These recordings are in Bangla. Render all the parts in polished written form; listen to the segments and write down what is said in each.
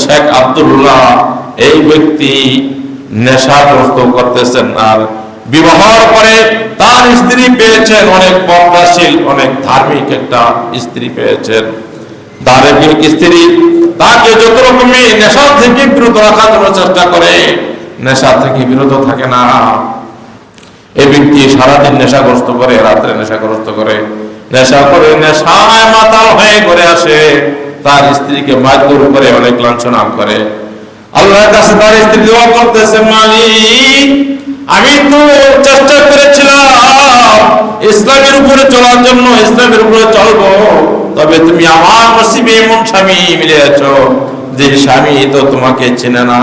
শেখ আব্দুল্লাহ এই ব্যক্তি নেশাগ্রস্ত করতেছেন, আর বিবাহের পরে তার স্ত্রী পেয়েছেন অনেক পর্দাশীল, অনেক ধার্মিক একটা স্ত্রী পেয়েছেন। ধার্মিক স্ত্রী তাকে যত রকমের নেশা থেকে বিরত রাখার জন্য চেষ্টা করে, নেশা থেকে বিরত থাকে না। এই ব্যক্তি সারাদিন নেশাগ্রস্ত করে, রাত্রে নেশাগ্রস্ত করে, নেশা করে নেশায় মাতাল হয়ে ঘরে আসে, তার স্ত্রীকে মারধর করে, অনেক লাঞ্ছনা করে। আল্লাহর কাছে তার স্ত্রী দোয়া করতেছে, মালিক আমি তো চেষ্টা করেছিলাম ইসলামের উপরে চলার জন্য, ইসলামের উপরে চলবো, তবে তুমি আমার নসিবে এমন স্বামী মিলিয়েছো যে স্বামী তো তোমাকে চেনে না,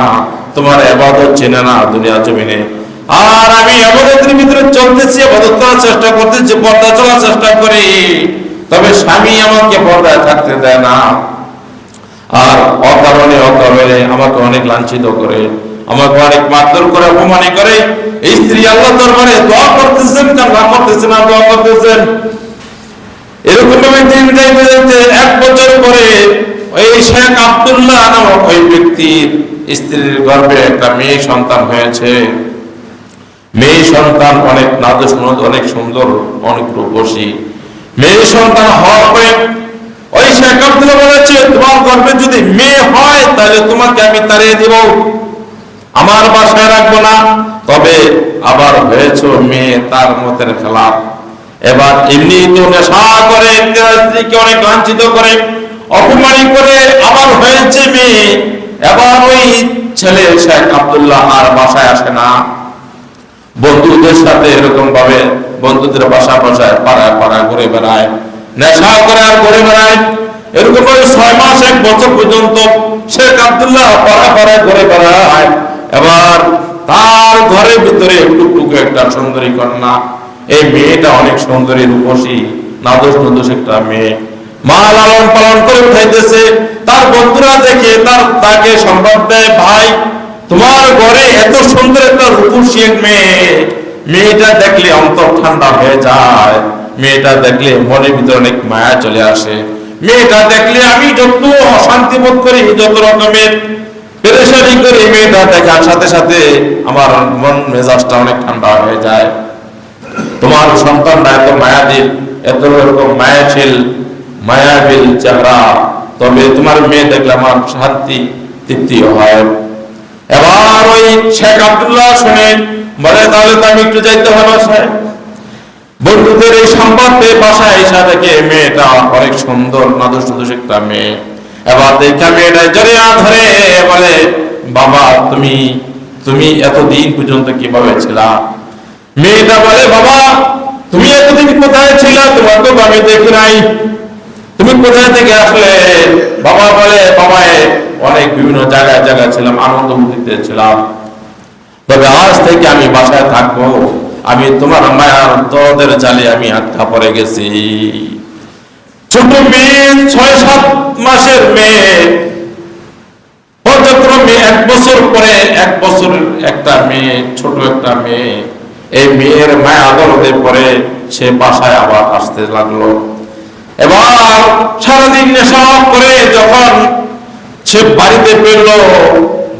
তোমার ইবাদত চেনে না দুনিয়া জমিনে। আর আমি ইবাদতের ভিতরে চলতেছি, ইবাদত করার চেষ্টা করতেছি, পর্দা চলার চেষ্টা করি, তবে স্বামী আমাকে পর্দায় থাকতে দেয় না। আর অকারণে আমাকে অনেক লাঞ্ছিত করে, আমাকে অনেক মারধর করে, অপমান করে। এই স্ত্রী আল্লাহ দরবারে দোয়া করতেছেন, কান্না করতেছেন আর দোয়া করতেছেন। এরকম ভাবে দিন যাইতে যাইতে 1 বছর পরে ওই শেখ আব্দুল্লাহ নামক ওই ব্যক্তির স্ত্রীর গর্ভে একটা মেয়ে সন্তান হয়েছে। মেয়ে সন্তান অনেক নাদুস, অনেক সুন্দর, অনেক রূপসী। মেয়ে সন্তান হওয়ার পরে ওই শেখ আব্দুল্লাহ বলেছে, তোমার গর্ভে যদি মেয়ে হয় তাহলে তোমাকে আমি তাড়িয়ে দিব, আমার বাসায় রাখবো না। তবে আবার হয়েছে মেয়ে তার মতের খেলাফ। এবার এমনি তো নেশা করে, স্ত্রীকে অনেক লাঞ্ছিত করে, অপমান করে, আবার হয়েছে মেয়ে। এবার ওই ছেলে শেখ আব্দুল্লাহ আর বাসায় আসে না, বন্ধুদের সাথে এরকম ভাবে বন্ধুদের বাসা বসায় পাড়ায় পাড়ায় ঘুরে বেড়ায়, নেশা করে আর ঘুরে বেড়ায়। এরকম 6 মাস 1 বছর পর্যন্ত শেখ আব্দুল্লাহ পাড়ায় পাড়ায় ঘুরে বেড়ায়। এবার তার ঘরের ভিতরে টুকটুকে একটা সুন্দরী কন্যা, এই মেয়েটা অনেক সুন্দরী, রূপসী, নাদুস নুদুস একটা মেয়ে, মা লালন পালন করে উঠাইতেছে। তার বন্ধুরা দেখে তাকে সংবাদ দেয়, ভাই তোমার ঘরে এত সুন্দর একটা রূপসী মেয়ে, মেয়েটা দেখলে অন্তর ঠান্ডা হয়ে যায়, মেয়েটা দেখলে মনের ভিতরে অনেক মায়া চলে আসে, মেয়েটা দেখলে আমি যত অশান্তি বোধ করি, যত রকমের পেরেশানি করি, মেয়েটা দেখার সাথে সাথে আমার মন মেজাজটা অনেক ঠান্ডা হয়ে যায়। তোমার সন্তানটা এত মায়াবীর, এত এরকম মায়াশীল, মায়াবীল চেহারা, তবে তোমার মেয়ে দেখলে আমার শান্তি তৃপ্তি হয়। এবার ওই শেখ আব্দুল্লাহ শুনে বলে, তাহলে তো আমি একটু যাইতে হবে বাসায়। বন্ধুদের এই সংবাদ পেয়ে বাসায় এসে দেখে মেয়েটা অনেক সুন্দর, নাদুস নুদুস একটা মেয়ে। এবার দেখা মেয়েটা জড়িয়ে ধরে বলে, বাবা তুমি এতদিন পর্যন্ত কিভাবে ছিলা? মেয়েটা বলে, বাবা তুমি এতদিন কোথায় ছিলা? তোমার তো আমি দেখি নাই, তুমি কোথায় থেকে আসলে? বাবা বলে, বাবায় অনেক বিভিন্ন জায়গায় ছিলাম, আনন্দ মুক্তিতে ছিলাম, তবে আজ থেকে আমি বাসায় থাকবো, আমি তোমার মায়ার দরদের জালে আমি আটকা পড়ে গেছি। ছোট মেয়ে, 6-7 মাসের মেয়ে, পর্যায়ক্রমে 1 বছর পরে 1 বছরের একটা মেয়ে, ছোট একটা মেয়ে, এই মেয়ের মায়া দরদে পরে সে বাসায় আবার আসতে লাগলো। এবার সারাদিন নেশা করে যখন সে বাড়িতে ফিরলো,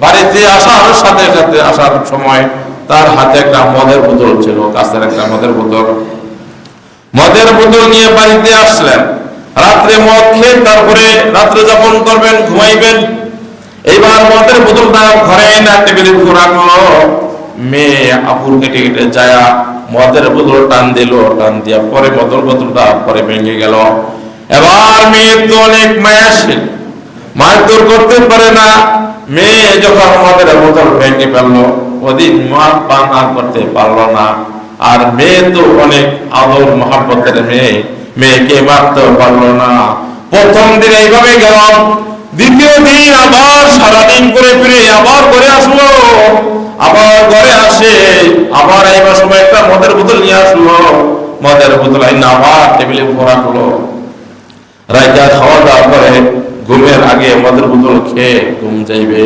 বাড়িতে আসার সাথে সাথে আসার সময় তার হাতে একটা মদের বোতল ছিল, কাছের একটা মদের বোতল নিয়ে বাড়িতে আসলেন। রাত্রে মদ খেয়ে তারপরে রাত্রে যাপন করবেন, ঘুমাইবেন। এইবার মদের বোতলটা ঘরে না টেবিলের উপর রাখলো। মেয়ে আপুর কেটে কেটে যায় মদের বোতল টান দিল, টান দিয়া পরে মদের বোতলটা পরে ভেঙে গেল। এবার মেয়ে তো অনেক মায়াশীল, মারধর করতে পারে না। মেয়ে যখন মদের বোতল ভেঙে ফেললো, ওদিন মদ পান আর করতে পারলো না। আর মেয়ে তো অনেক আদর মহাব্বতের মেয়ে, মেয়েকে মারতে পারলো না। প্রথম দিন এইভাবে গেল, দ্বিতীয় দিন আবার সারাদিন করে ফিরে আবার ঘরে আসলো। আবার ঘরে আসে, আবার এইবার সময় একটা মদের বোতল নিয়ে আসলো, মদের বোতল আইনা আবার টেবিলে উপর রাখলো। রাইকা খাওয়া দাওয়া করে ঘুমের আগে মদের বোতল খেয়ে ঘুম যাইবে।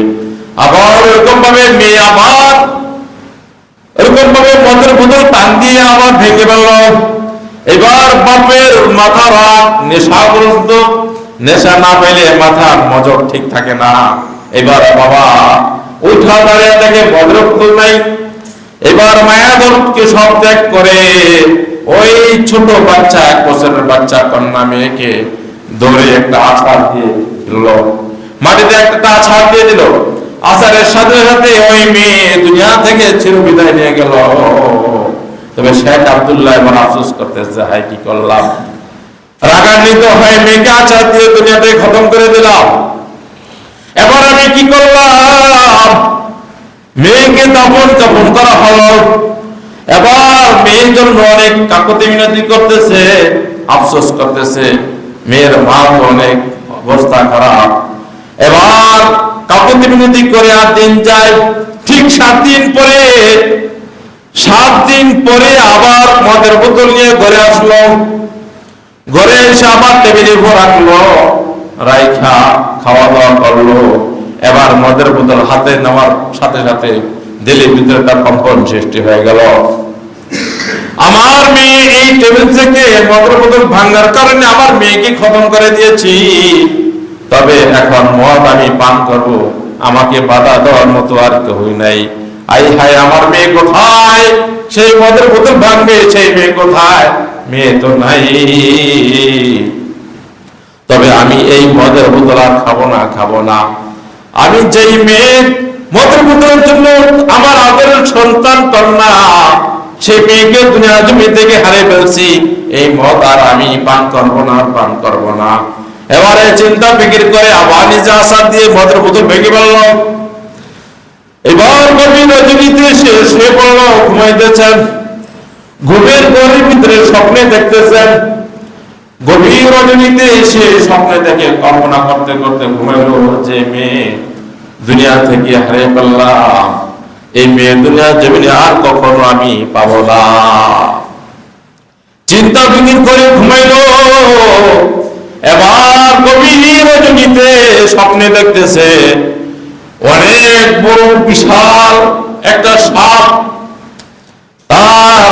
আবার এরকম ভাবে মেয়ে আবার এরকম ভাবে মদের বোতল টান দিয়ে আবার ভেঙে ফেলল। এবার বাপের মাথা রাত, নেশাগ্রস্ত, নেশা না পেলে মাথার মজক ঠিক থাকে না। এবার বাবা উঠা দাঁড়িয়ে থেকে ভদ্রপুতুল নাই, এবার মায়াদরকে সব ত্যাগ করে ওই ছোট বাচ্চা 1 বছরের বাচ্চা কন্যা মেয়েকে ধরে একটা আছাড় দিয়ে দিল, মাটিতে একটা আছাড় দিয়ে দিল। আছাড়ের সাথে সাথে ওই মেয়ে দুনিয়া থেকে চিরবিদায় নিয়ে গেল। তবে শেখ আব্দুল্লাহ এবার আফসোস করতেছে, হায় কি করলাম, রাগান্বিত হয়ে মেয়েকে আছাড় দিয়ে দুনিয়াতে খতম করে দিলাম, এবার আমি কি করলাম। মেয়েকে দাফন করা হলো। এবার মেয়ের জন্য অনেক কাকুতি মিনতি করতেছে, আফসোস করতেছে। মেয়ের মা তো অনেক অবস্থা খারাপ। এবার কাকুতি মিনতি করে আর দিন যায়। ঠিক 7 দিন পরে আবার মদের বোতল নিয়ে ঘরে আসলো। ঘরে এসে আবার টেবিলে উপর রাখলো, রাইখা খাওয়া দাওয়া করলো। এবার মদের বোতল হাতে নেওয়ার সাথে সাথে দিলের ভিতরে তার কম্পন সৃষ্টি হয়ে গেল। আমার মেয়ে এই টেবিল থেকে মদের বোতল ভাঙার কারণে আমার মেয়েকে খতম করে দিয়েছি, তবে এখন মদ আমি পান করব, আমাকে বাধা দেওয়ার মতো আর কেউই নাই। আই হায়, আমার মেয়ে কোথায়? সেই মদের বোতল ভাঙবে, সেই মেয়ে কোথায়? মেয়ে তো নাই। তবে আমি এই মদের বোতল আর খাবো না। আমি যেই মেয়ে মদের বোতলের জন্য আমার আদরের সন্তান কন্যা, সেই মেয়েকে দুনিয়া জমি থেকে হারিয়ে ফেলছি, এই মদ আর আমি পান করবো না। এবারে চিন্তা ফিকির করে আবার নিজে আশা দিয়ে মদের বোতল ভেঙে ফেলল। এবার গভীর রজনীতে সে শুয়ে পড়ল, ঘুমাইতেছেন। ঘুমের ঘরের ভিতরে স্বপ্নে দেখতেছেন। গভীর রজনীতে এসে স্বপ্নে দেখে কল্পনা করতে করতে ঘুমাইল যে মেয়ে দুনিয়া থেকে হারিয়ে ফেললাম, এই মেয়ে দুনিয়া জমিনে আর কখনো আমি পাবো না। চিন্তা ফিকির করে ঘুমাইল। এবার গভীর রজনীতে স্বপ্নে দেখতেছে অনেক বড় বিশাল একটা সাপ, তার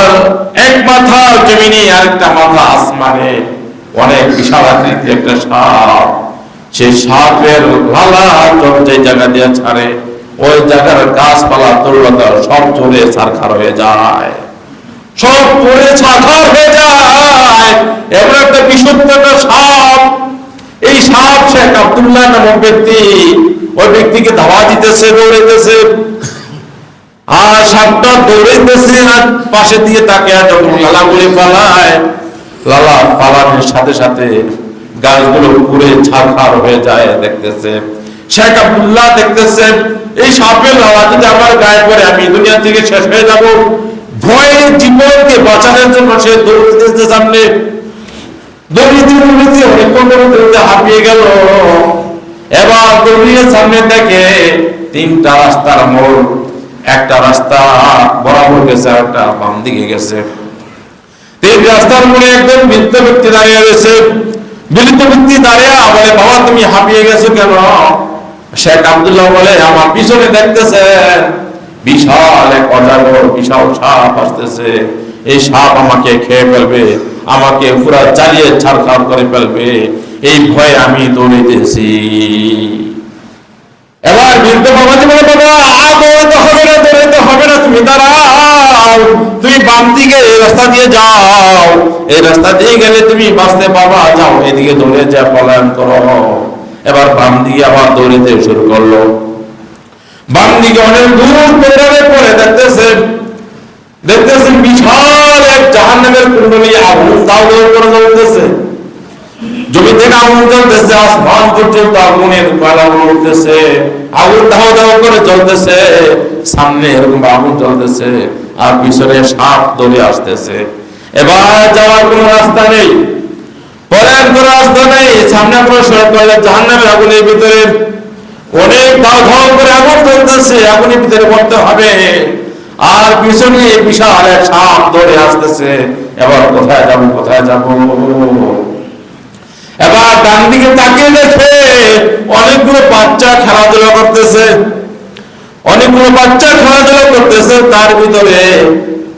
এক মাথা জমিনে আর একটা মাথা আসমানে, অনেক বিশাল আকৃতির একটা সাপ। সেই সাপের লালা যে জায়গা দিয়ে ছাড়ে, ওই জায়গার গাছপালা তরুলতা সব চলে ছারখার হয়ে যায়, সব পড়ে ছারখার হয়ে যায়। এমন একটা বিশুদ্ধ একটা সাপ। এই সাপ শেখ আব্দুল্লাহ নামক ব্যক্তি, ওই ব্যক্তিকে ধাওয়া দিতেছে, দৌড়াইতেছে। আর সাপটা দৌড়াইতেছে আর পাশে দিয়ে তাকে যখন লালাগুলি পালায়, লালা পালানোর সাথে সাথে গাছগুলো পুড়ে ছারখার হয়ে যায়। দেখতেছে শেখ আব্দুল্লাহ, দেখতেছে এই সাপের লালা যদি আমার গায়ে পড়ে আমি দুনিয়া থেকে শেষ হয়ে যাব। ভয়ে জীবনকে বাঁচানোর জন্য সে দৌড়িতেছে সামনে। দৌড়িতে অনেকক্ষণ হাঁপিয়ে গেল। এবার দৌড়িয়ে সামনে দেখে 3টা রাস্তার মোড়, একটা রাস্তা বরাবর গেছে, একটা বাম দিকে গেছে। 3 রাস্তার মোড়ে একজন বৃদ্ধ ব্যক্তি দাঁড়িয়ে রয়েছে। বৃদ্ধ ব্যক্তি দাঁড়িয়ে বলে, বাবা তুমি হাঁপিয়ে গেছো কেন? শেখ আব্দুল্লাহ বলে, আমার পিছনে দেখতেছেন বিশাল এক অজগর, বিশাল সাপ আসতেছে। এই সাপ আমাকে খেয়ে ফেলবে, আমাকে পুরা জ্বালিয়ে ছারখার করে ফেলবে, এই ভয়ে আমি দৌড়িতেছি। এবার বৃদ্ধ বাবাজি বলে, বাবা দৌড়াতে হবে না, তুমি দাঁড়াও, তুমি বাম দিকে এই রাস্তা দিয়ে যাও, এই রাস্তা দিয়ে গেলে তুমি বাঁচতে পারবা, যাও এদিকে দৌড়ে যা পলায়ন করো। এবার বাম দিকে আবার দৌড়িতে শুরু করলো। বাম দিকে অনেক দূর দৌড়ানোর পরে দেখতেছেন বিশাল এক জাহান্নামের কুণ্ডলী আগুন দাউ দাউ করে জ্বলতেছে। জমি থেকে আগুন জ্বলতেছে, আসমান পর্যন্ত আগুনের কয়লাগুলো উঠতেছে, আগুন দাউ দাউ করে জ্বলতেছে। সামনে এরকম আগুন জ্বলতেছে আর পিছনে সাপ দৌড়ে আসতেছে। এবার যাওয়ার কোনো রাস্তা নেই, পলায়ন করার রাস্তা নেই। সামনে আপনার সড়ক করলে জাহান্নামের আগুনের ভিতরে অনেক দাউ দাউ করে আগুন জ্বলতেছে, আগুনের ভিতরে পড়তে হবে। আর পিছনে বিশাল এক সাপ দৌড়ে আসতেছে। এবার কোথায় যাব? এবার ডান দিকে তাকিয়ে দেখে অনেকগুলো বাচ্চা খেলাধুলা করতেছে। তার ভিতরে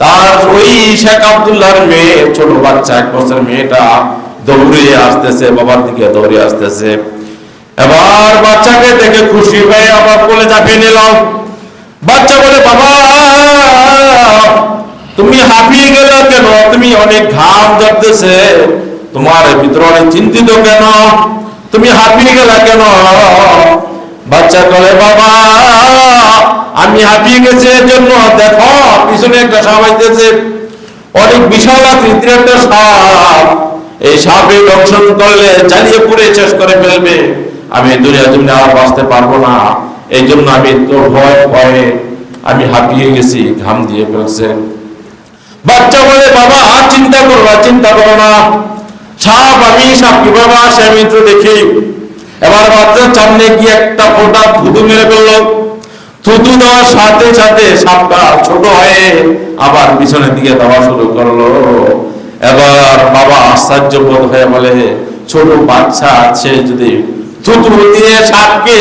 তার ওই শেখ আব্দুল্লাহর মেয়ে, ছোট বাচ্চা 1 বছরের মেয়েটা দৌড়ে আসতেছে, বাবার দিকে দৌড়ে আসতেছে। এবার বাচ্চাকে দেখে খুশি হয়ে আবার কোলে চাপিয়ে নিলাম। বাচ্চা বলে, বাবা তুমি হাঁপিয়ে গেলে কেন? তুমি অনেক ঘাম ঝরতেছে, তোমার ভিতরে অনেক চিন্তিত কেন? তুমি হাঁপিয়ে গেলে কেন? বাচ্চা বলে, বাবা আমি হাঁপিয়ে গেছি এর জন্য, দেখো পিছনে একটা সাপ আইতেছে, অনেক বিশাল আকৃতির একটা সাপ। এই সাপে দংশন করলে জ্বালিয়ে পুড়ে শেষ করে ফেলবে, আমি দুনিয়া জমিনে আর বাঁচতে পারবো না। এই জন্য আমি তোর ভয়ে আমি হাঁপিয়ে গেছি, ঘাম দিয়ে ফেলছে। বাচ্চা বলে, বাবা আর চিন্তা করো না, সাপ কিভাবে আসে আমি তো দেখি। এবার বাচ্চার সামনে গিয়ে একটা ফোঁটা থুতু মেরে ফেললো। থুতু দেওয়ার সাথে সাথে সাপটা ছোট হয়ে আবার পিছনের দিকে দেওয়া শুরু করলো। এবার বাবা আশ্চর্য বোধ হয়ে বলে, ছোট বাচ্চা আছে যদি থুতু দিয়ে সাপকে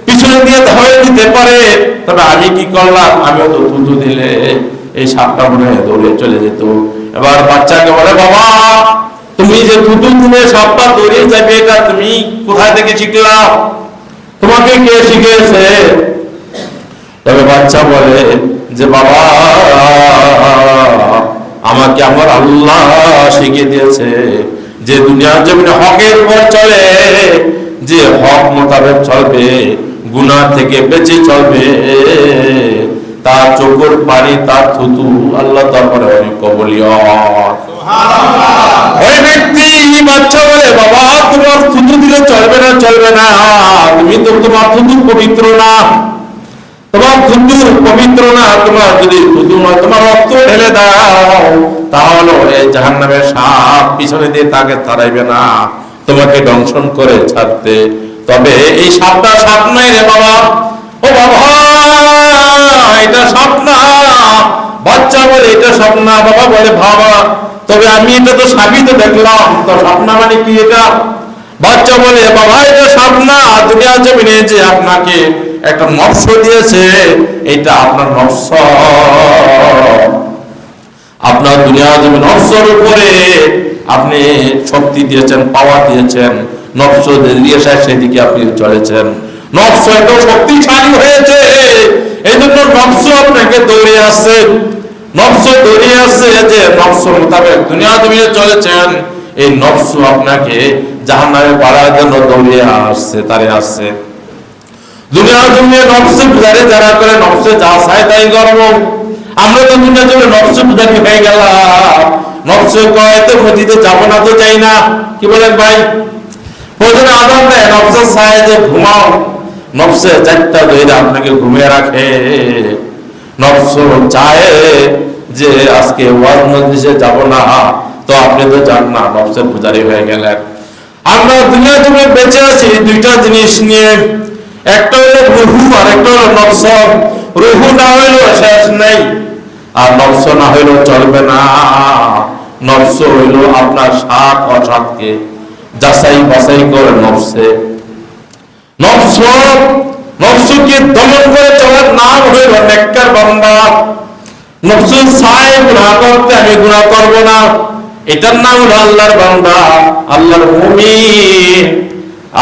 পিছনে দিয়ে ধরে দিতে পারে, তবে আমি কি করলাম? আমিও তো থুতু দিলে এই সাপটা মনে হয় দৌড়ে চলে যেত। এবার বাচ্চাকে বলে, বাবা তুমি যে থুতু দিলে সাপটা দৌড়ে যাবে, এটা তুমি কোথায় থেকে শিখলা? তোমাকে কে শিখিয়েছে? তবে বাচ্চা বলে যে, বাবা আমাকে আমার আল্লাহ শিখিয়ে দিয়েছে যে দুনিয়ার জমিনে হকের উপর চলে, যে হক মোতাবেক চলবে, গুনাহ থেকে বেঁচে চলবে, তার চোখের পানি, তার থুতু আল্লাহ তারপরে অনেক কবুলিয়ত। ওই ব্যক্তি বাচ্চা বলে, বাবা তোমার থুতু দিলে চলবে না, তুমি তো তোমার থুতু পবিত্র না, তোমার থুতু পবিত্র না। তোমার যদি থুতু নয়, তোমার রক্ত ঢেলে দাও, তাহলে এই জাহান্নামের সাপ পিছনে দিয়ে তাকে তাড়াইবে না, তোমাকে দংশন করে ছাড়তে। তবে এই সাপটা সাপ নয় রে বাবা। ও বাবা এটা সাপ না। বাচ্চা বলে, এটা সাপ না। বাবা বলে, বাবা তবে আমি এটা তো সাপই তো দেখলাম, তো সাপ না মানে কি এটা? বাচ্চা বলে, বাবা এটা সাপ না, দুনিয়ার জমিনে যে আপনাকে একটা নফস দিয়েছে, এটা আপনার নফস, আপনার দুনিয়া জমিন নফসের উপরে আপনি শক্তি দিয়েছেন, পাওয়ার দিয়েছেন, নফস দিয়ে সেদিকে আপনি চলেছেন। নফস এত শক্তিশালী হয়েছে, এই জন্য নফস আপনাকে দৌড়ে আসছে, যে নফস মোতাবেক দুনিয়া জমিনে চলেছেন, এই নফস আপনাকে জাহান্নামে পাড়ার জন্য দৌড়ে আসছে, তারে আসছে। দুনিয়া জমিনে নফস পূজারে যারা করে, নফসে যা চায় তাই করব। আমরা তো দুনিয়া জমিনে নফস পূজারি হয়ে গেলাম। নফস কয় তো মসজিদে যাবো না, তো চাই না, কি বলেন ভাই? প্রয়োজনে আদর দেয়, নফসে চায় যে ঘুমাও, নফসে চারটা ধরে আপনাকে ঘুমিয়ে রাখে। নফস চায় যে আজকে ওয়াজ মজলিসে যাব না, তো আপনি তো যান না, নফসের পূজারি হয়ে গেলেন। আমরা দুনিয়া জমিনে বেঁচে আছি দুইটা জিনিস নিয়ে, একটা হলো রুহু আর একটা হলো নফস। রুহু না হইলো শেষ নেই, আর নফস না হইলো চলবে না। নফস হইলো আপনার সাত অসাতকে যাচাই বাছাই করে নফসকে দমন করে চলার নাম হইল নেককার বান্দা। নফস চায় গুনাহ করতে, আমি গুনাহ করব না, এটার নাম হলো আল্লাহর বান্দা, আল্লাহর মুমিন।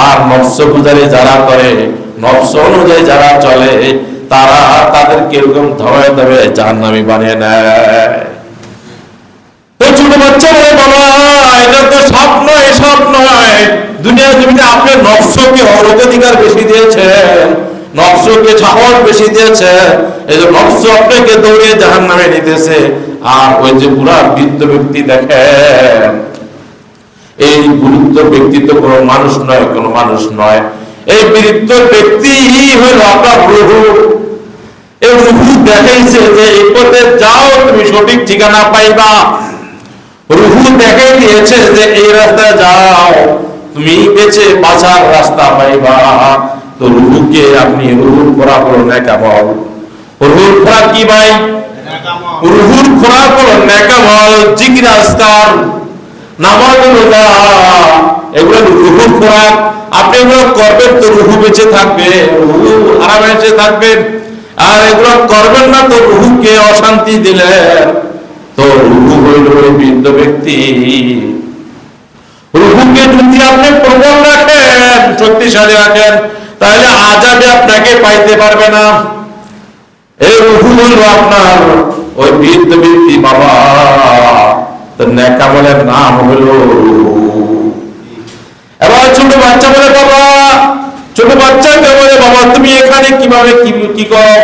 আর নফস পূজারি যারা করে, নফস অনুযায়ী যারা চলে, তারা তাদেরকে এরকম ধরে ধরে জাহান্নামী বানিয়ে নেয়। তো ছোট বাচ্চা বলে, বাবা এটা তো স্বপ্ন, এই স্বপ্ন নয়। দুনিয়া জমিনে আপনি নফসকে অধিকার বেশি দিয়েছেন, নফসকে সাহস বেশি দিয়েছেন, এই যে নফস আপনাকে দৌড়িয়ে জাহান্নামে নিতেছে। আর ওই যে পুরা বৃদ্ধ ব্যক্তি দেখেন, এই বৃদ্ধ ব্যক্তি তো কোনো মানুষ নয়, এই বৃদ্ধ ব্যক্তি হলো আপনার রুহু। এই রুহু দেখাইছে যে এই পথে যাও, তুমি সঠিক ঠিকানা পাইবা। রুহু দেখাই দিয়েছে যে এই রাস্তায় যাও, তুমি বেঁচে বাঁচার রাস্তা পাইবা। তো রুহুকে আপনি রুহুর খোরাক হলো নেকামল। রুহুর খোরাক কি ভাই? রুহুর খোরাক হলো নেকামল, জিকির আজকার, নামাজ রোজা, এগুলো রুহুর খোরাক। আপনি এগুলো করবেন তো রুহু বেঁচে থাকবে, রুহু আরামে বেঁচে থাকবেন। আর এগুলো করবেন না তো রুহুকে অশান্তি দিলেন। তো রুহু হইল ওই বৃদ্ধ ব্যক্তি। রুহুকে যদি আপনি প্রবল রাখেন, শক্তিশালী রাখেন, তাহলে আযাবে আপনাকে পাইতে পারবে না। এই রুহু হলো আপনার ওই বৃদ্ধ ব্যক্তি বাবা, তার নেক আমলের নাম হলো রূহ। এবার ছোট বাচ্চা বলে বাবা, ছোট বাচ্চাকে বলে বাবা তুমি এখানে কিভাবে কি করো,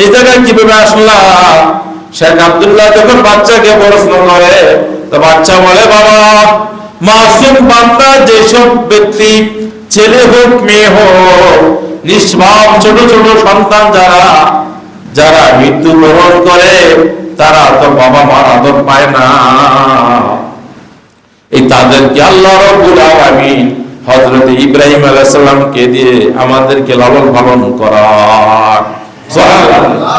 এই জায়গায় কিভাবে আসলা? শেখ আব্দুল্লাহ যখন বাচ্চাকে প্রশ্ন করে, তো বাচ্চা বলে বাবা মাসুম বান্দা যেসব ব্যক্তি, ছেলে হোক মেয়ে হোক, নিষ্পাপ ছোট ছোট সন্তান যারা যারা মৃত্যুবরণ করে, তারা তো বাবা মার আদর পায় না। এই তাদেরকে আল্লাহ রাব্বুল আলামিন হযরত ইব্রাহিম আলাইহিস সালামকে দিয়ে আমাদেরকে লালন পালন করান। সুবহানাল্লাহ।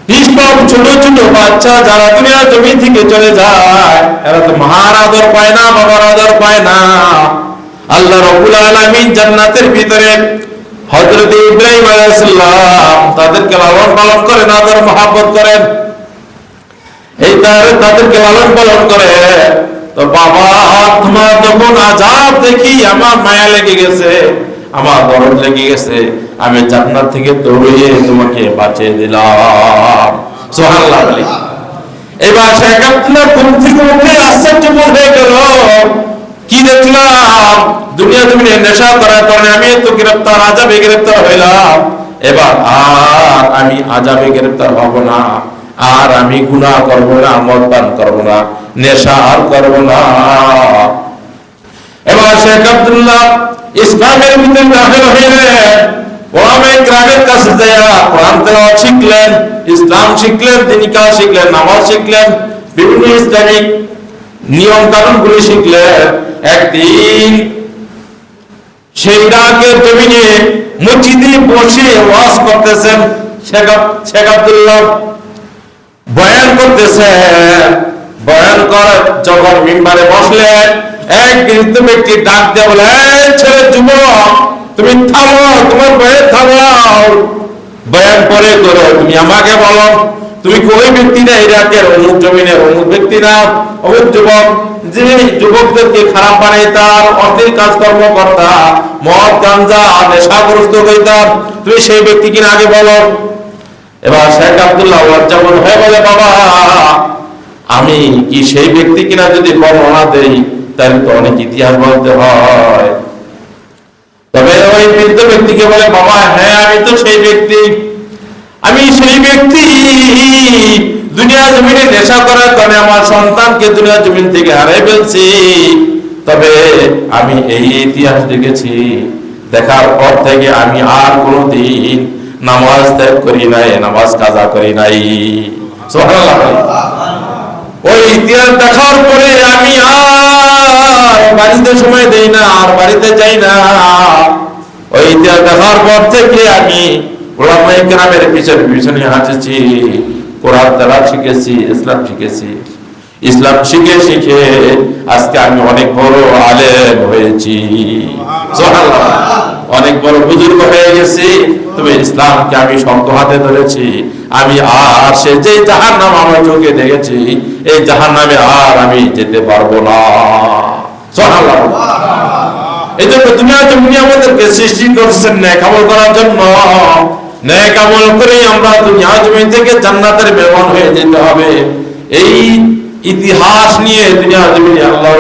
নিষ্পাপ ছোট ছোট বাচ্চা যারা দুনিয়ার জমি থেকে চলে যায়, এরা তো মার আদর পায় না, বাবার আদর পায় না। আল্লাহ রাব্বুল আলামিন জান্নাতের ভিতরে হযরত ইব্রাহিম আলাইহিস সালাম তাদেরকে লালন পালন করেন, আদর মহব্বত করেন। এই তাদেরকে লালন পালন করে। তো বাবা তোমার যখন আযাব দেখি আমার মায়া লেগে গেছে, আমার দরদ লেগে গেছে, আমি জান্নাত থেকে দৌড়িয়ে তোমাকে বাঁচিয়ে দিলাম। সুবহানাল্লাহ। এবার শেখ আব্দুল্লাহ ঘুম থেকে উঠে আশ্চর্য হয়ে গেল, কি দেখলাম? দুনিয়া জমিনে নেশা করার কারণে আমি তো গ্রেফতার, আযাবে গ্রেফতার হইলাম। এবার আর আমি আযাবে গ্রেফতার হব না, আর আমি গুনাহ করব না, মদ পান করব না, নেশা আর করব না। এবার শেখ আব্দুল্লাহ ইসলামের ভিতরে দাখিল হইলেন। ওলামায়ে কেরামের কাছে যায়া কোরআন তেলাওয়াত শিখলেন, ইসলাম শিখলেন, দ্বীনি কাজ শিখলেন, নামাজ শিখলেন, বিভিন্ন ইসলামিক নিয়ম কানুনগুলি শিখলেন। একদিন সেই ইরাকের জমিনে মসজিদে বসে ওয়াজ করতেছেন শেখ আব্দুল্লাহ, বয়ান করতেছেন। বয়ান করে যখন মিম্বারে বসলেন, এক বৃদ্ধ ব্যক্তি ডাক দিয়ে বলে, এই ছেলে যুবক, তুমি থামো, তোমার বয়ান থামাও, বয়ান পরে করো, তুমি আমাকে বলো তুমি ওই ব্যক্তি না, ইরাকের অমুক জমিনের অমুক ব্যক্তি না, অমুক যুবক যে যুবকদেরকে খারাপ বানাইতাম, অশ্লীল কাজকর্ম করতাম, মদ গাঞ্জা নেশাগ্রস্ত হইতাম, তুমি সেই ব্যক্তি কিনা আগে বলো। এবার শেখ আব্দুল্লাহ লজ্জাবোধ হয়ে বলে, বাবা আমি কি সেই ব্যক্তি কিনা যদি বর্ণনা দেই তাহলে তো অনেক ইতিহাস বলতে হয়। তবে ওই বৃদ্ধ ব্যক্তিকে বলে, বাবা হ্যাঁ আমি তো সেই ব্যক্তি, আমি সেই ব্যক্তি দুনিয়া জমিনে নেশা করার কারণে আমার সন্তানকে দুনিয়া জমিন থেকে হারিয়ে ফেলছি। তবে আমি এই ইতিহাস দেখেছি, দেখার পর থেকে আমি আর কোনোদিন নামাজ ত্যাগ করি নাই, নামাজ কাজা করি নাই। সুবহানাল্লাহ। ওই ইতিহাস দেখার পরে আমি আর বাড়িতে সময় দেই না, আর বাড়িতে যাই না। ওই ইতিহাস দেখার পর থেকে আমি ওলামায়ে কেরামের পিছনে পিছনে হাঁটেছি, কোরআন তেলাওয়াত শিখেছি, ইসলাম শিখেছি। ইসলাম শিখে শিখে আজকে আমি অনেক বড় আলেম হয়েছি। সুবহানাল্লাহ। অনেক বড় বুজুর্গ হয়ে গেছি। তবে ইসলামকে আমি শক্ত হাতে ধরেছি। আমি আর সে যে জাহান্নাম আমার চোখে দেখেছি, এই জাহান্নামে আর আমি যেতে পারবো না। সুবহানাল্লাহ। এই জন্য দুনিয়া জমিনে আমাদেরকে সৃষ্টি করছেন নেক আমল করার জন্য। নেক আমল করে আমরা দুনিয়া জমিন থেকে জান্নাতের মেহমান হয়ে যেতে হবে। এই ইতিহাস নিয়ে দুনিয়া জমিনে আল্লাহ